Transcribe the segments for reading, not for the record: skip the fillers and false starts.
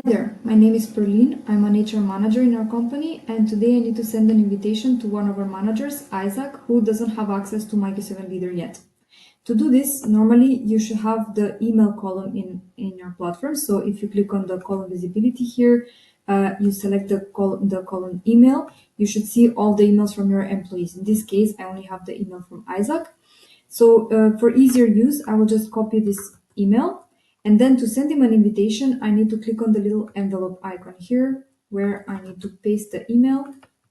Hi there, my name is Perlin. I'm an HR manager in our company, and today I need to send an invitation to one of our managers, Isaac, who doesn't have access to my Q7 Leader yet. To do this, normally you should have the email column in your platform. So if you click on the column visibility here, you select the column email, you should see all the emails from your employees. In this case, I only have the email from Isaac. So for easier use, I will just copy this email. And then to send him an invitation, I need to click on the little envelope icon here, where I need to paste the email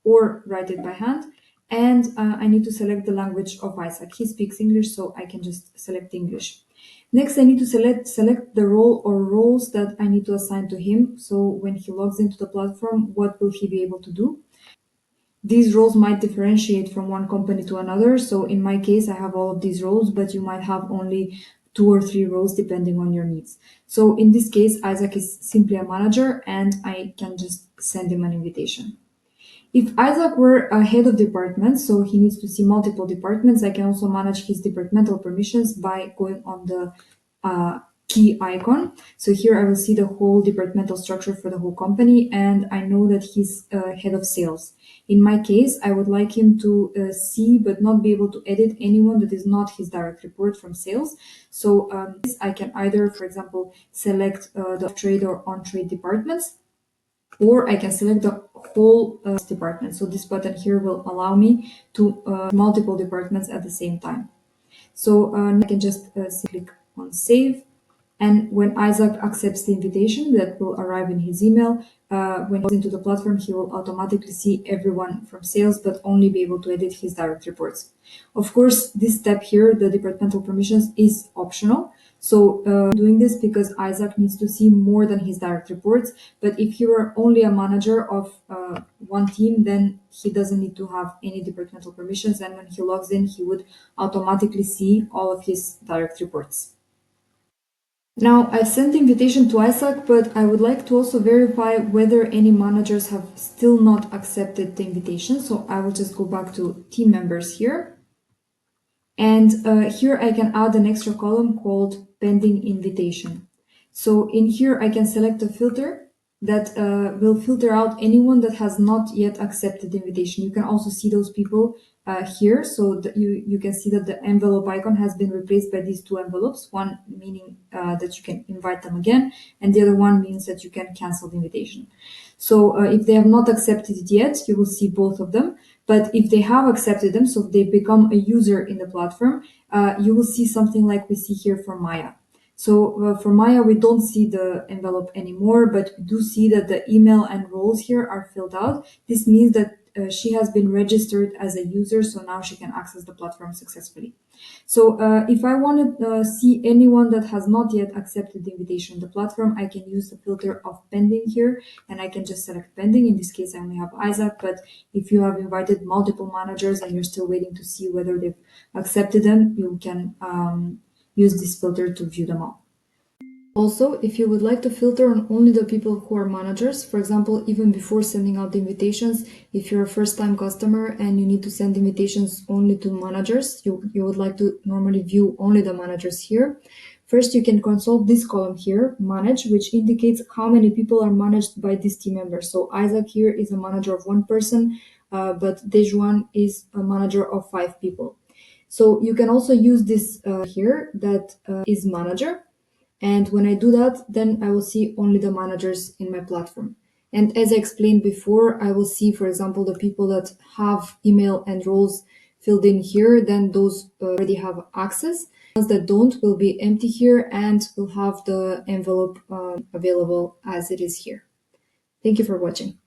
or write it by hand. And I need to select the language of Isaac. He speaks English, so I can just select English. Next, I need to select the role or roles that I need to assign to him. So when he logs into the platform, what will he be able to do? These roles might differentiate from one company to another. So in my case, I have all of these roles, but you might have only 2 or 3 roles depending on your needs. So in this case, Isaac is simply a manager and I can just send him an invitation. If Isaac were a head of department, so he needs to see multiple departments, I can also manage his departmental permissions by going on the key icon. So here I will see the whole departmental structure for the whole company, and I know that he's head of sales. In my case, I would like him to see but not be able to edit anyone that is not his direct report from sales. So I can either, for example, select the off-trade or on-trade departments, or I can select the whole department. So this button here will allow me to multiple departments at the same time. So I can just click on save. And when Isaac accepts the invitation that will arrive in his email, when he goes into the platform, he will automatically see everyone from sales, but only be able to edit his direct reports. Of course, this step here, the departmental permissions, is optional. So doing this because Isaac needs to see more than his direct reports. But if you are only a manager of one team, then he doesn't need to have any departmental permissions. And when he logs in, he would automatically see all of his direct reports. Now, I've sent the invitation to Isaac, but I would like to also verify whether any managers have still not accepted the invitation. So I will just go back to team members here. And here I can add an extra column called pending invitation. So in here, I can select a filter that will filter out anyone that has not yet accepted the invitation. You can also see those people here. So that you can see that the envelope icon has been replaced by these 2 envelopes, one meaning that you can invite them again, and the other one means that you can cancel the invitation. So if they have not accepted it yet, you will see both of them. But if they have accepted them, so if they become a user in the platform, you will see something like we see here for Maya. So for Maya, we don't see the envelope anymore, but we do see that the email and roles here are filled out. This means that she has been registered as a user, so now she can access the platform successfully. So if I want to see anyone that has not yet accepted the invitation in the platform, I can use the filter of pending here, and I can just select pending. In this case, I only have Isaac, but if you have invited multiple managers and you're still waiting to see whether they've accepted them, you can use this filter to view them all. Also, if you would like to filter on only the people who are managers, for example, even before sending out the invitations, if you're a first-time customer and you need to send invitations only to managers, you would like to normally view only the managers here. First, you can consult this column here, manage, which indicates how many people are managed by this team member. So Isaac here is a manager of 1 person, but Dejuan is a manager of 5 people. So you can also use this here that is manager. And when I do that, then I will see only the managers in my platform. And as I explained before, I will see, for example, the people that have email and roles filled in here, then those already have access. Ones that don't will be empty here and will have the envelope available as it is here. Thank you for watching.